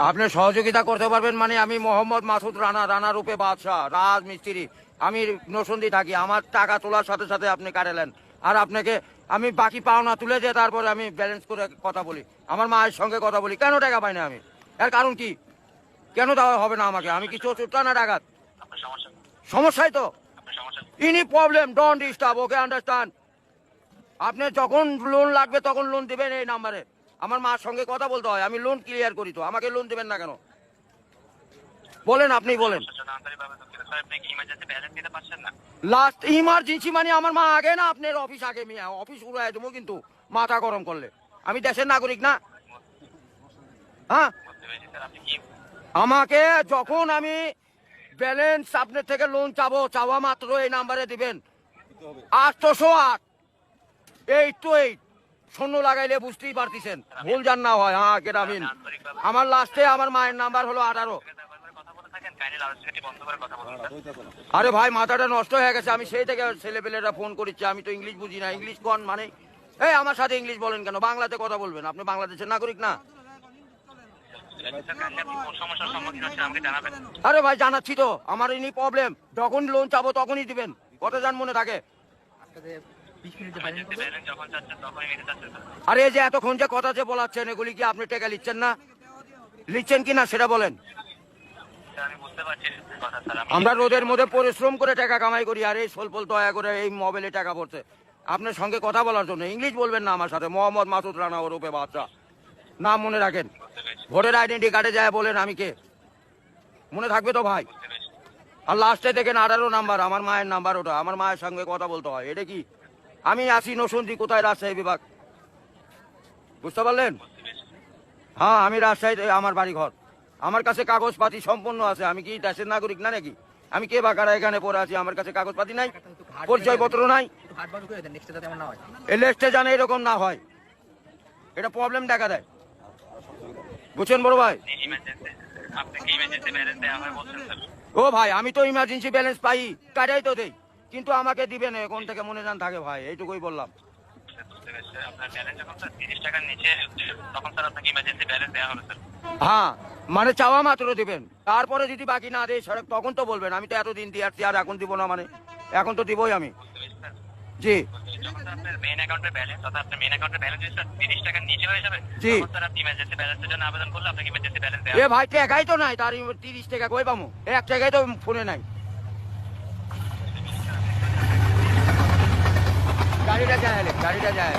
আপনি সহযোগিতা করতে পারবেন মানে আমি মোহাম্মদ মাসুদ রানা, রানা রূপে বাদশাহ, রাজ মিস্ত্রি। আমি নরসিংদী থাকি। আমার টাকা তোলার সাথে সাথে আপনি কাটালেন, আর আপনাকে আমি বাকি পাওনা তুলে দিয়ে তারপরে আমি ব্যালেন্স করে কথা বলি, আমার মায়ের সঙ্গে কথা বলি। কেন টাকা পাই না আমি? এর কারণ কি? কেন দেওয়া হবে না আমাকে? আমি কি চোরটা না ডাকাত? সমস্যাই তো ইনি problem. Don't disturb, okay understand. আপনি যখন লোন লাগবে তখন লোন দিবেন এই নাম্বারে। আমার মার সঙ্গে কথা বলতে হয়, আমি লোন ক্লিয়ার করি। তো আমাকে লোন দিবেন না কেন বলেন? আপনি বলেন। লাস্ট ইমার্জেন্সি মানে আমার মা আগে না আপনার অফিস আগে? মিয়া অফিস উড়াই দেবো কিন্তু মাথা গরম করলে। আমি দেশের নাগরিক না? হ্যাঁ, আমাকে যখন আমি ব্যালেন্স আপনার থেকে লোন চাওয়া মাত্র এই নাম্বারে দিবেন 808 শূন্য লাগাইলে বুঝতেই পারতেছেন, ভুল জান না হয়। হ্যাঁ গ্রামীণ। আমার লাস্টে আমার মায়ের নাম্বার হলো 18। আরে ভাই মাথাটা নষ্ট হয়ে গেছে। আমি সেই থেকে ছেলেপেলেরা ফোন করেছি, আমি তো ইংলিশ বুঝি না। ইংলিশ কোন মানে? এই আমার সাথে ইংলিশ বলেন কেন? বাংলাতে কথা বলবেন। আপনি বাংলাদেশের নাগরিক না? আরে ভাই জানাচ্ছি তো, আমার ইনি প্রবলেম। যখন লোন চাবো তখনই দিবেন, কত জান মনে থাকে? আরে এই যে এতক্ষণ যে কথা যে বলাচ্ছেন, এগুলি কি আপনি টাকা লিখছেন না? লিখছেন কি না সেটা বলেন। আমরা রোদের মধ্যে পরিশ্রম করে টাকা কামাই করি, আর এই সোলপল দয়া করে এই মোবাইলে টাকা পড়ছে আপনার সঙ্গে কথা বলার জন্য। ইংলিশ বলবেন না আমার সাথে। মোহাম্মদ মাসুদ রানা ওরূপে বাদশাহ, নাম মনে রাখেন। ভোটার আইডেন্টি কার্ডে যায় বলেন আমি কে, মনে থাকবে তো ভাই? আর লাস্টে দেখেন 18 নাম্বার, আমার মায়ের নাম্বার ওটা। আমার মায়ের সঙ্গে কথা বলতে হয়। এটা কি? আমি আসি নরসিংদী, কোথায়? রাজশাহী বিভাগ, বুঝতে পারলেন? হ্যাঁ আমি রাজশাহীতে, আমার বাড়ি ঘর। আমার কাছে কাগজপাতি সম্পূর্ণ আছে। আমি কি দেশের নাগরিক না নাকি? আমি কে বাকারা এখানে পড়ে আছি? আমার কাছে কাগজপাতি নাই, পরিচয়পত্র নাই। এই লিস্টে জানে এরকম না হয়, এটা প্রবলেম দেখা দেয়। বুঝছেন বড় ভাই? ও ভাই আমি তো ইমার্জেন্সি ব্যালেন্স পাই, কাটাই তো দেই, কিন্তু আমাকে দিবেন কোন থেকে মনে জান থাকে ভাই, এইটুকুই বললাম। হ্যাঁ মানে চাওয়া মাত্র দিবেন, তারপরে যদি বাকি না দেয় সড়ক তখন তো বলবেন। আমি তো এতদিন দিয়ে আসছি, আর এখন দিব না মানে? এখন তো দিবই আমি। জি জি। এ ভাই টাকাই তো নাই, তার 30 টাকা কই পামু? 1 টাকাই তো ফোনে নাই। গাড়িটা যায়, গাড়িটা যায়।